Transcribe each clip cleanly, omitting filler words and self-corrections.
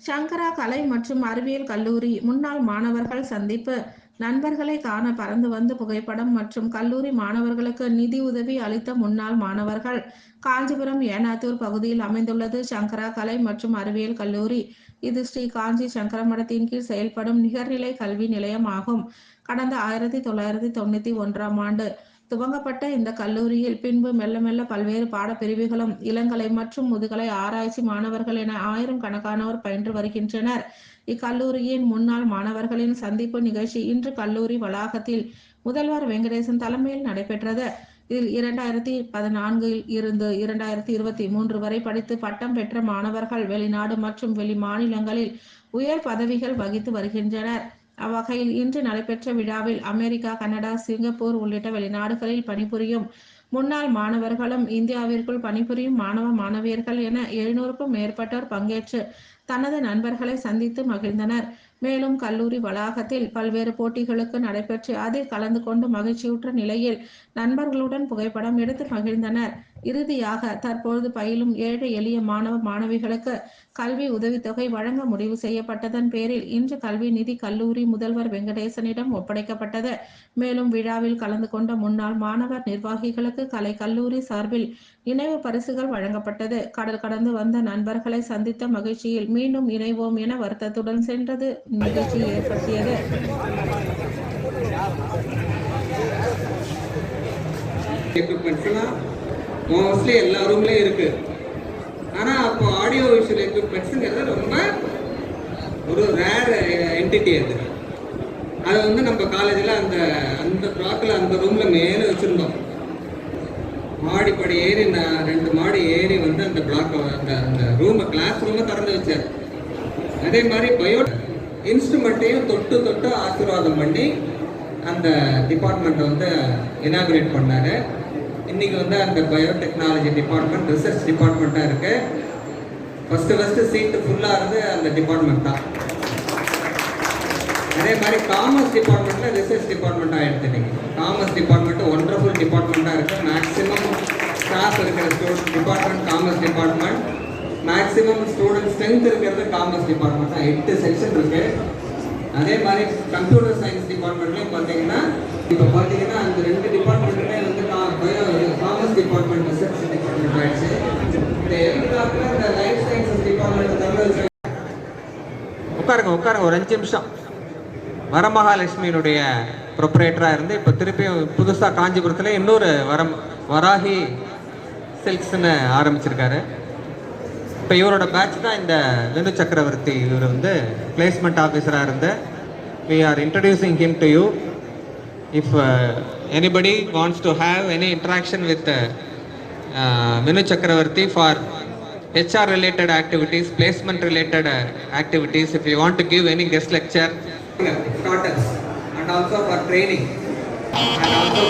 சங்கரா கலை மற்றும் அறிவியல் கல்லூரி முன்னாள் மாணவர்கள் சந்திப்பு. நண்பர்களை காண பறந்து வந்து புகைப்படம் மற்றும் கல்லூரி மாணவர்களுக்கு நிதி உதவி அளித்த முன்னாள் மாணவர்கள். காஞ்சிபுரம் ஏனாத்தூர் பகுதியில் அமைந்துள்ளது சங்கரா கலை மற்றும் அறிவியல் கல்லூரி. இது ஸ்ரீ காஞ்சி சங்கர மடத்தின் கீழ் செயல்படும் நிகர்நிலை கல்வி நிலையம் ஆகும். கடந்த 1991ஆம் ஆண்டு துவங்கப்பட்ட இந்த கல்லூரியில் பின்பு மெல்ல மெல்ல பல்வேறு பாடப்பிரிவுகளும் இளங்கலை மற்றும் முதுகலை ஆராய்ச்சி மாணவர்கள் என 1000 கணக்கானோர் பயின்று வருகின்றனர். இக்கல்லூரியின் முன்னாள் மாணவர்களின் சந்திப்பு நிகழ்ச்சி இன்று கல்லூரி வளாகத்தில் முதல்வர் வெங்கடேசன் தலைமையில் நடைபெற்றது. இதில் 2014 இருந்து 2023 வரை படித்து பட்டம் பெற்ற மாணவர்கள் வெளிநாடு மற்றும் வெளி மாநிலங்களில் உயர் பதவிகள் வகித்து வருகின்றனர். அவ்வகையில் இன்று நடைபெற்ற விழாவில் அமெரிக்கா, கனடா, சிங்கப்பூர் உள்ளிட்ட வெளிநாடுகளில் பணிபுரியும் முன்னாள் மாணவர்களும் இந்தியாவிற்குள் பணிபுரியும் மாணவ மாணவியர்கள் என 700க்கும் மேற்பட்டோர் பங்கேற்று தனது நண்பர்களை சந்தித்து மகிழ்ந்தனர். மேலும் கல்லூரி வளாகத்தில் பல்வேறு போட்டிகளுக்கு நடைபெற்று அதில் கலந்து கொண்டு மகிழ்ச்சியுற்ற நிலையில் நண்பர்களுடன் புகைப்படம் எடுத்து மகிழ்ந்தனர். இறுதியாக தற்பொழுது பயிலும் ஏழை எளிய மாணவ மாணவிகளுக்கு கல்வி உதவித்தொகை வழங்க முடிவு செய்யப்பட்டதன் பேரில் இன்று கல்வி நிதி கல்லூரி முதல்வர் வெங்கடேசனிடம் ஒப்படைக்கப்பட்டது. மேலும் விழாவில் கலந்து கொண்ட முன்னாள் மாணவர் நிர்வாகிகளுக்கு கலை கல்லூரி சார்பில் நினைவு பரிசுகள் வழங்கப்பட்டது. கடல் கடந்து வந்த நண்பர்களை சந்தித்த மகிழ்ச்சியில் மீண்டும் இணைவோம் என வருத்தத்துடன் சென்றது நிகழ்ச்சி ஏற்படுத்தியது. மோஸ்ட்லி எல்லா ரூம்லயும் இருக்கு. ஆனா அப்போ ஆடியோ விஷுவல் எக்யூப்மெண்ட்ஸுங்கிறது ரொம்ப ஒரு ரேர் என்டிட்டி. அது வந்து நம்ம காலேஜில் அந்த ப்ளாக்கில் அந்த ரூமில் மேலே வச்சுருந்தோம். மாடிப்படி ஏறி 2 மாடி ஏறி வந்து அந்த பிளாக் அந்த ரூமை கிளாஸ் ரூமை திறந்து வச்சார். அதே மாதிரி பயோ இன்ஸ்ட்ருமெண்ட்டையும் தொட்டு ஆசீர்வாதம் பண்ணி அந்த டிபார்ட்மெண்ட்டை வந்து இனாகுரேட் பண்ணார். இன்றைக்கி வந்து அந்த பயோடெக்னாலஜி டிபார்ட்மெண்ட் ரிசர்ச் டிபார்ட்மெண்ட்டாக இருக்குது. ஃபஸ்ட்டு சீட்டு ஃபுல்லாக இருந்து அந்த டிபார்ட்மெண்ட் தான். அதே மாதிரி காமர்ஸ் டிபார்ட்மெண்ட்டில் ரிசர்ச் டிபார்ட்மெண்ட்டாக எடுத்துட்டீங்க. காமர்ஸ் டிபார்ட்மெண்ட்டு ஒண்டர்ஃபுல் டிபார்ட்மெண்ட்டாக இருக்குது. மேக்ஸிமம் ஸ்டாஃப் இருக்கிற department commerce department. Maximum student strength இருக்கிறது காமர்ஸ் டிபார்ட்மெண்ட் தான். 8 செக்ஷன் இருக்குது. அதே மாதிரி கம்ப்யூட்டர் சயின்ஸ் டிபார்ட்மெண்ட்லேயும் பார்த்தீங்கன்னா இப்போ பார்த்தீங்கன்னா அந்த 2 டிபார்ட்மெண்ட்டுமே வந்து காமர்ஸ் டிபார்ட்மெண்ட் ரிசர்ச் டிபார்ட்மெண்ட் ஆயிடுச்சு. இந்த எதுக்காக இந்த லைஃப் சயின்சஸ் டிபார்ட்மெண்ட் தமிழ் உட்காருங்க ஒரு 5 நிமிஷம். வரமகாலட்சுமியினுடைய ப்ரொப்ரேட்டராக இருந்து இப்போ திருப்பி புதுசாக காஞ்சிபுரத்தில் இன்னொரு வராகி சில்க்ஸ்ன்னு ஆரம்பிச்சிருக்காரு. இப்போ இவரோட பேட்ச் தான் இந்த வினு சக்கரவர்த்தி. இவர் வந்து பிளேஸ்மெண்ட் ஆஃபீஸராக இருந்து we are introducing him to you. If anybody wants to have any interaction with Vinu Chakravarti for HR related activities, placement related activities, if you want to give any guest lecture, starters and also for training and also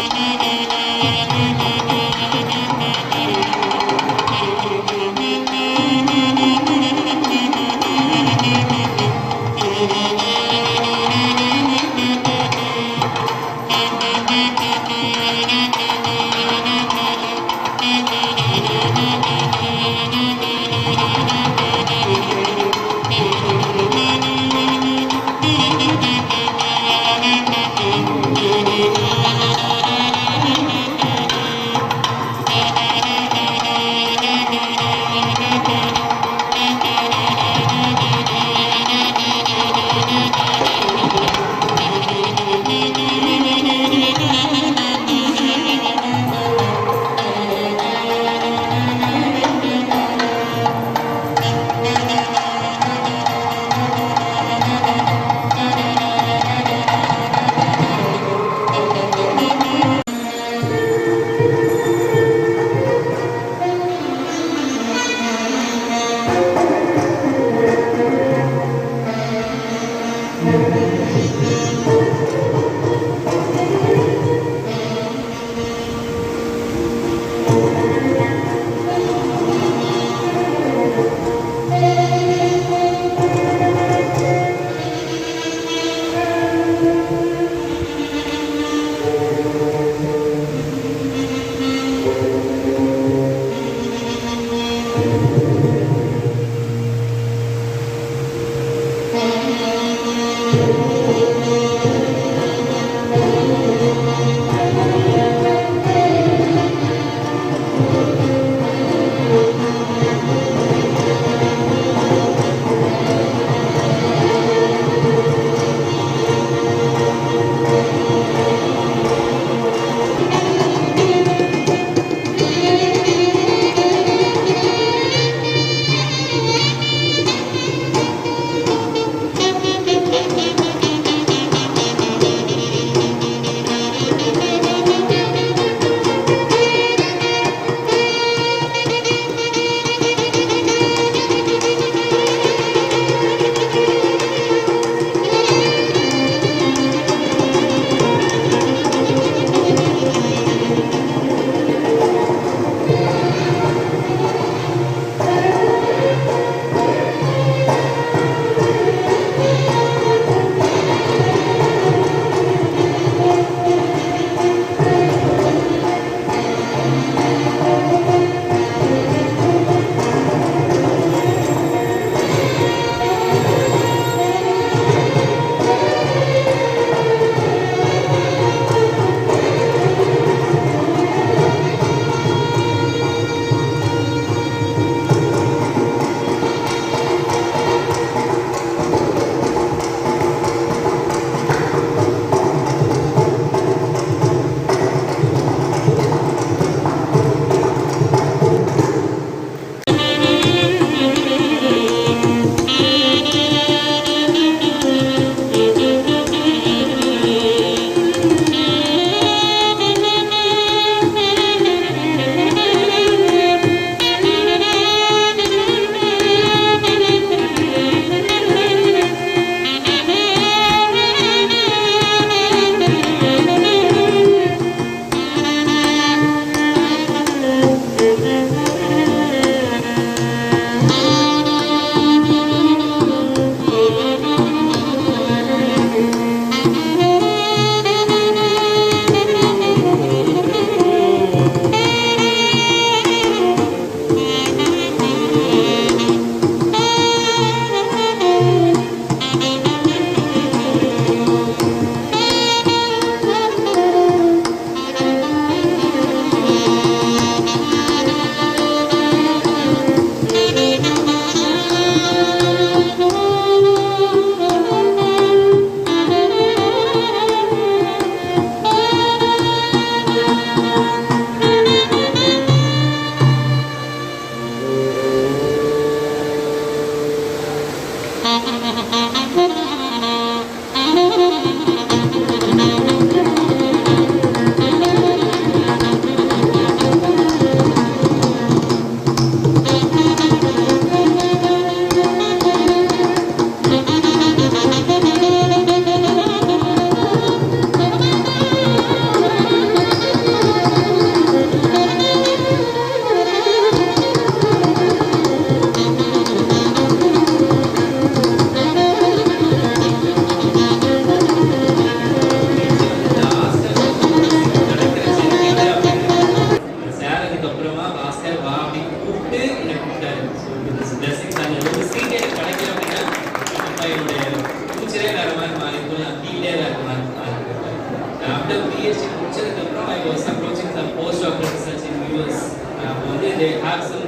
படிச்சு முடிச்சதுக்கப்புறம் I was approaching some post doctor research in US. அப்போ வந்து they have some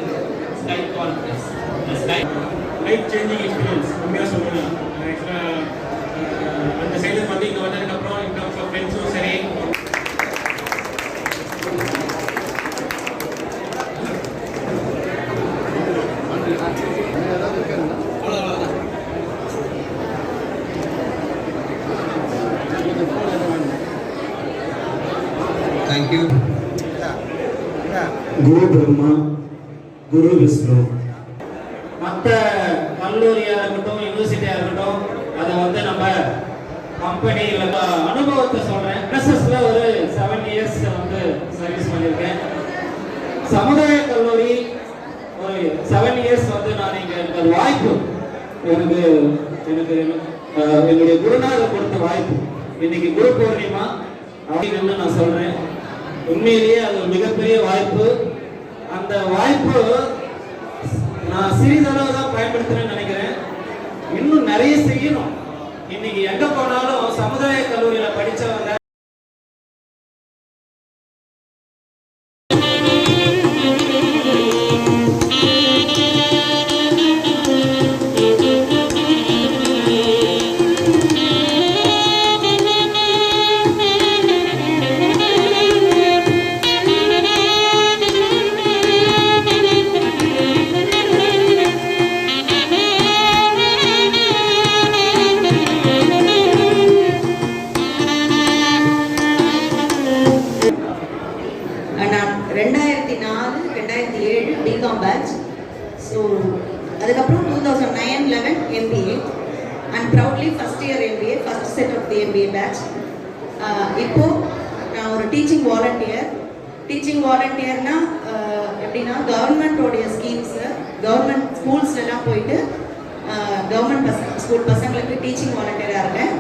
sky conference sky life changing experience உண்மையாக சொல்லணும். ஆக்சுவலாக அந்த சைடில் வந்து இங்கே வந்ததுக்கப்புறம் இன் டர்ம்ஸ் ஆஃப் ஃப்ரெண்ட்ஸும் சரி, தேங்க்யூ. குரு பிரம்மா குரு விஷ்ணு. மற்ற கல்லூரியாக இருக்கட்டும், யூனிவர்சிட்டியாக இருக்கட்டும், அதை வந்து நம்ம கம்பெனி இல்லை அனுபவத்தை சொல்கிறேன். என்எஸ்எஸ்ல ஒரு 7 இயர்ஸ் வந்து சர்வீஸ் பண்ணியிருக்கேன். சமுதாய கல்லூரி ஒரு 7 இயர்ஸ் வந்து நான் இங்கே எனக்கு அது வாய்ப்பு எனக்கு எனக்கு என்னுடைய குருநாதர் கொடுத்த வாய்ப்பு. இன்னைக்கு குரு பூர்ணிமா அப்படின்னு நான் சொல்கிறேன். உண்மையிலேயே அது ஒரு மிகப்பெரிய வாய்ப்பு. அந்த வாய்ப்பு நான் சிறிதளவு தான் பயன்படுத்துறேன்னு நினைக்கிறேன். இன்னும் நிறைய செய்யணும். இன்னைக்கு எங்க போனாலும் சமுதாய கல்லூரியில படிச்சவங்க நான் 2004 2007 பிகாம் பேட்ச். ஸோ அதுக்கப்புறம் 2009-11 MBA and proudly first year MBA, first set of the MBA batch. இப்போது நான் ஒரு டீச்சிங் வாலண்டியர். டீச்சிங் வாலண்டியர்னா எப்படின்னா கவர்மெண்ட்டோடைய ஸ்கீம்ஸு, கவர்மெண்ட் ஸ்கூல்ஸ்லாம் போயிட்டு கவர்மெண்ட் ஸ்கூல் பசங்களுக்கு டீச்சிங் வாலண்டியராக இருக்கேன்.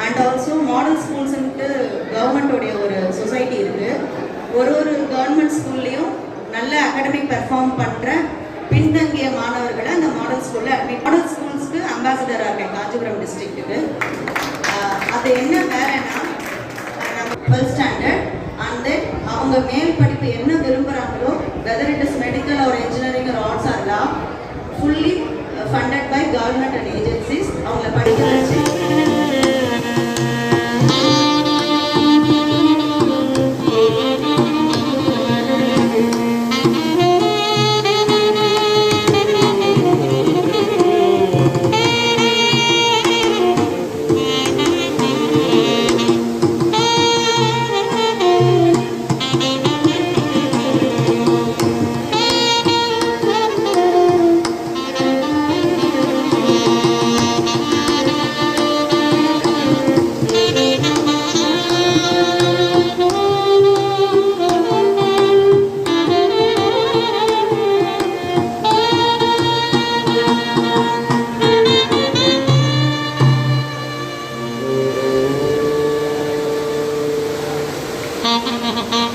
அண்ட் ஆல்சோ மாடல் ஸ்கூல்ஸுன்ட்டு கவர்மெண்ட்டோடைய ஒரு சொசைட்டி இருக்குது. ஒரு கவர்மெண்ட் ஸ்கூல்லையும் நல்ல அகாடமிக் பெர்ஃபார்ம் பண்ணுற பின்தங்கிய மாணவர்களை அந்த மாடல் ஸ்கூலில் அட்மிட். மாடல் ஸ்கூல்ஸ்க்கு அம்பாசிடராக இருக்கேன் காஞ்சிபுரம் டிஸ்ட்ரிக்ட்டுக்கு. அது என்ன வேலைன்னா நம்ம 12th ஸ்டாண்டர்ட் அண்ட் தென் அவங்க மேல் படிப்பு என்ன விரும்புகிறாங்களோ, whether it is medical or engineering or arts or law, fully funded by government and agencies அவங்கள படிக்க வச்சு Ha ha ha ha.